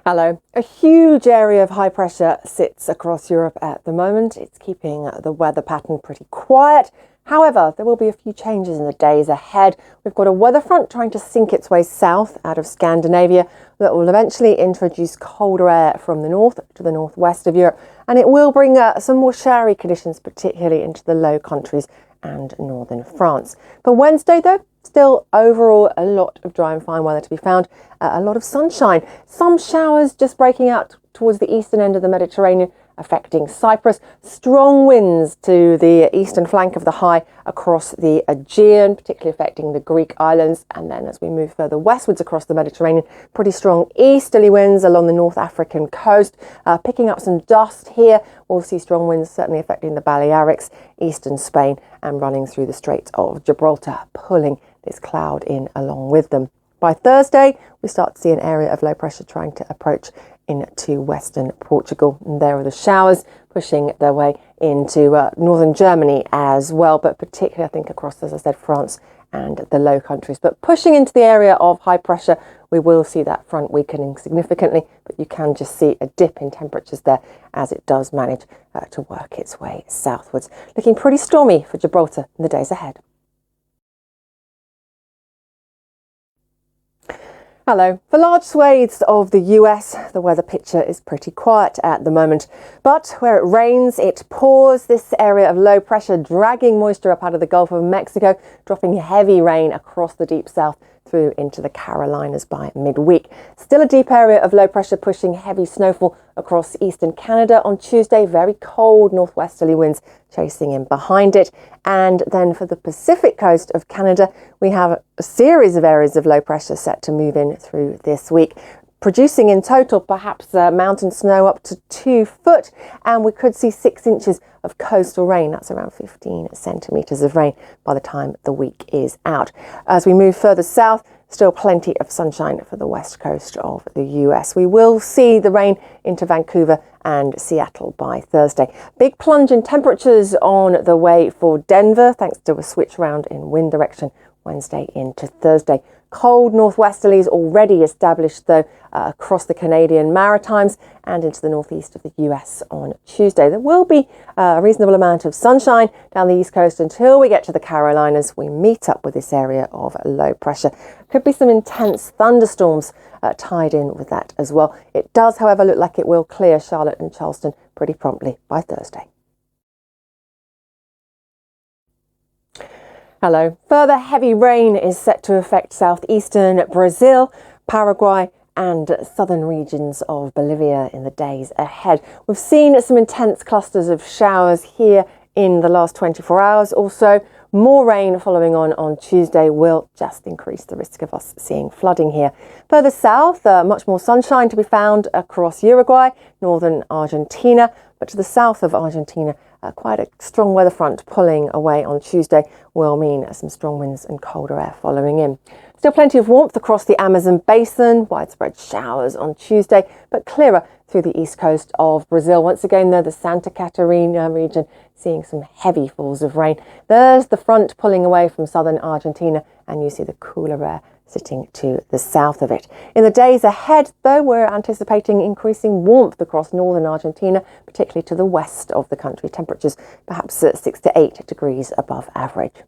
Hello. A huge area of high pressure sits across Europe at the moment. It's keeping the weather pattern pretty quiet. However, there will be a few changes in the days ahead. We've got a weather front trying to sink its way south out of Scandinavia that will eventually introduce colder air from the north to the northwest of Europe, and it will bring some more showery conditions, particularly into the Low Countries and northern France. For Wednesday, though, still overall a lot of dry and fine weather to be found, a lot of sunshine, some showers just breaking out towards the eastern end of the Mediterranean, affecting Cyprus, strong winds to the eastern flank of the high across the Aegean, particularly affecting the Greek islands. And then as we move further westwards across the Mediterranean, pretty strong easterly winds along the North African coast, picking up some dust here. We'll see strong winds certainly affecting the Balearics, eastern Spain, and running through the Strait of Gibraltar, pulling this cloud in along with them. By Thursday, we start to see an area of low pressure trying to approach into western Portugal. And there are the showers pushing their way into northern Germany as well, but particularly, I think, across, as I said, France and the Low Countries. But pushing into the area of high pressure, we will see that front weakening significantly, but you can just see a dip in temperatures there as it does manage to work its way southwards. Looking pretty stormy for Gibraltar in the days ahead. Hello. For large swathes of the US, the weather picture is pretty quiet at the moment. But where it rains, it pours. This area of low pressure dragging moisture up out of the Gulf of Mexico, dropping heavy rain across the deep south through into the Carolinas by midweek. Still a deep area of low pressure pushing heavy snowfall across eastern Canada on Tuesday. Very cold northwesterly winds chasing in behind it. And then for the Pacific coast of Canada, we have a series of areas of low pressure set to move in through this week, producing in total perhaps mountain snow up to 2 foot, and we could see 6 inches of coastal rain. That's around 15 centimetres of rain by the time the week is out. As we move further south, still plenty of sunshine for the west coast of the US. We will see the rain into Vancouver and Seattle by Thursday. Big plunge in temperatures on the way for Denver, thanks to a switch round in wind direction Wednesday into Thursday. Cold northwesterlies already established, though, across the Canadian Maritimes and into the northeast of the US on Tuesday. There will be a reasonable amount of sunshine down the east coast until we get to the Carolinas. We meet up with this area of low pressure. Could be some intense thunderstorms tied in with that as well. It does, however, look like it will clear Charlotte and Charleston pretty promptly by Thursday. Hello. Further heavy rain is set to affect southeastern Brazil, Paraguay and southern regions of Bolivia in the days ahead. We've seen some intense clusters of showers here in the last 24 hours. Also, more rain following on Tuesday will just increase the risk of us seeing flooding here. Further south, much more sunshine to be found across Uruguay, northern Argentina, but to the south of Argentina, quite a strong weather front pulling away on Tuesday will mean some strong winds and colder air following in. Still plenty of warmth across the Amazon basin, widespread showers on Tuesday, but clearer through the east coast of Brazil. Once again, though, the Santa Catarina region seeing some heavy falls of rain. There's the front pulling away from southern Argentina, and you see the cooler air sitting to the south of it. In the days ahead, though, we're anticipating increasing warmth across northern Argentina, particularly to the west of the country. Temperatures perhaps 6 to 8 degrees above average.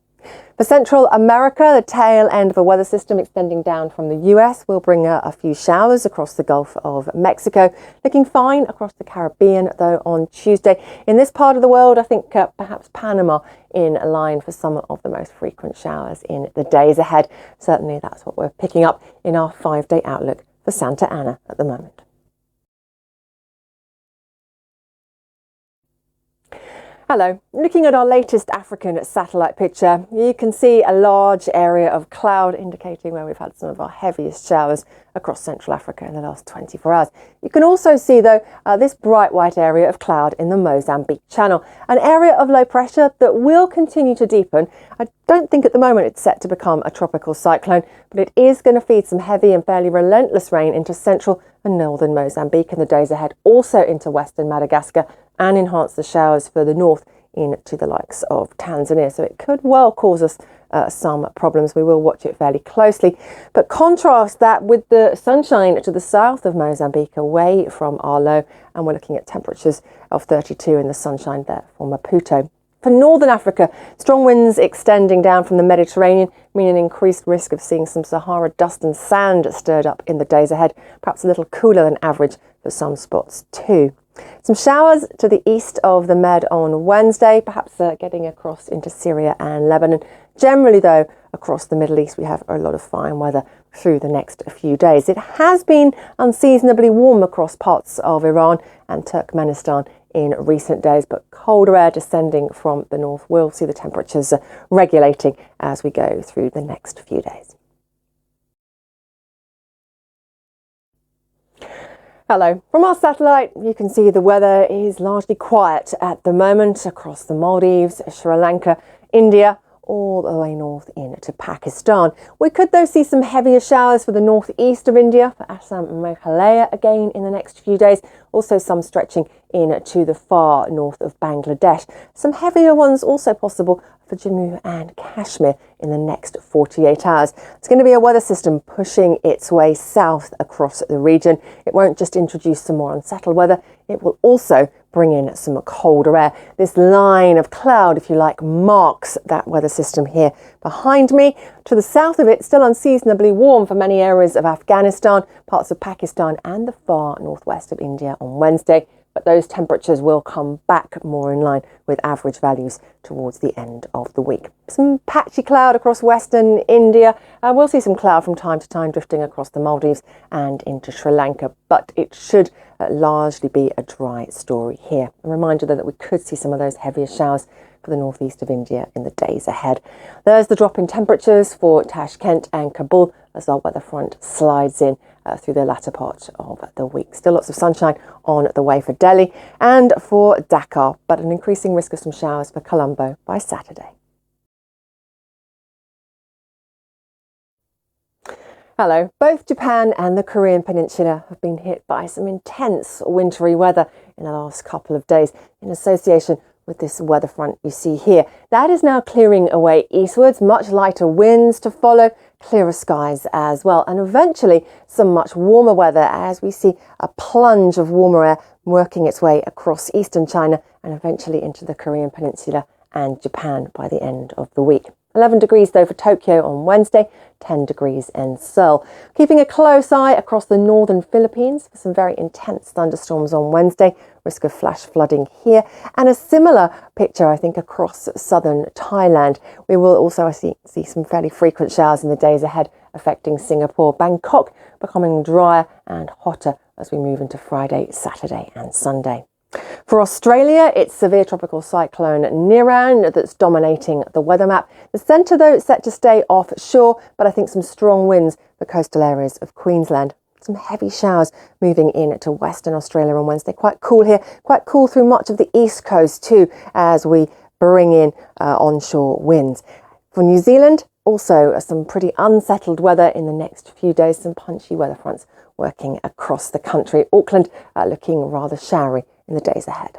For Central America, the tail end of a weather system extending down from the US will bring a few showers across the Gulf of Mexico. Looking fine across the Caribbean, though, on Tuesday. In this part of the world, I think perhaps Panama in line for some of the most frequent showers in the days ahead. Certainly that's what we're picking up in our 5-day outlook for Santa Ana at the moment. Hello. Looking at our latest African satellite picture, you can see a large area of cloud indicating where we've had some of our heaviest showers across Central Africa in the last 24 hours. You can also see, though, this bright white area of cloud in the Mozambique Channel, an area of low pressure that will continue to deepen. I don't think at the moment it's set to become a tropical cyclone, but it is going to feed some heavy and fairly relentless rain into central and northern Mozambique in the days ahead, also into western Madagascar, and enhance the showers further north into the likes of Tanzania. So it could well cause us some problems. We will watch it fairly closely. But contrast that with the sunshine to the south of Mozambique, away from our low, and we're looking at temperatures of 32 in the sunshine there for Maputo. For northern Africa, strong winds extending down from the Mediterranean mean an increased risk of seeing some Sahara dust and sand stirred up in the days ahead, perhaps a little cooler than average for some spots too. Some showers to the east of the Med on Wednesday, perhaps getting across into Syria and Lebanon. Generally, though, across the Middle East, we have a lot of fine weather through the next few days. It has been unseasonably warm across parts of Iran and Turkmenistan in recent days, but colder air descending from the north will see the temperatures regulating as we go through the next few days. Hello. From our satellite, you can see the weather is largely quiet at the moment across the Maldives, Sri Lanka, India, all the way north into Pakistan. We could, though, see some heavier showers for the northeast of India, for Assam and Meghalaya again in the next few days. Also some stretching in to the far north of Bangladesh. Some heavier ones also possible for Jammu and Kashmir in the next 48 hours. It's going to be a weather system pushing its way south across the region. It won't just introduce some more unsettled weather, it will also bring in some colder air. This line of cloud, if you like, marks that weather system here behind me. To the south of it, still unseasonably warm for many areas of Afghanistan, parts of Pakistan and the far northwest of India on Wednesday. But those temperatures will come back more in line with average values towards the end of the week. Some patchy cloud across western India. We'll see some cloud from time to time drifting across the Maldives and into Sri Lanka, but it should largely be a dry story here. A reminder though that we could see some of those heavier showers for the northeast of India in the days ahead. There's the drop in temperatures for Tashkent and Kabul as our weather front slides in through the latter part of the week. Still lots of sunshine on the way for Delhi and for Dhaka, but an increasing risk of some showers for Colombo by Saturday. Hello. Both Japan and the Korean Peninsula have been hit by some intense wintry weather in the last couple of days in association with this weather front you see here. That is now clearing away eastwards, much lighter winds to follow, clearer skies as well, and eventually some much warmer weather as we see a plunge of warmer air working its way across eastern China and eventually into the Korean Peninsula and Japan by the end of the week. 11 degrees though for Tokyo on Wednesday, 10 degrees in Seoul. Keeping a close eye across the northern Philippines for some very intense thunderstorms on Wednesday, risk of flash flooding here, and a similar picture I think across southern Thailand. We will also see some fairly frequent showers in the days ahead affecting Singapore, Bangkok becoming drier and hotter as we move into Friday, Saturday and Sunday. For Australia, it's severe tropical cyclone Niran that's dominating the weather map. The centre, though, is set to stay offshore, but I think some strong winds for coastal areas of Queensland. Some heavy showers moving in to Western Australia on Wednesday. Quite cool here, quite cool through much of the east coast too, as we bring in onshore winds. For New Zealand, also some pretty unsettled weather in the next few days, some punchy weather fronts working across the country. Auckland looking rather showery in the days ahead.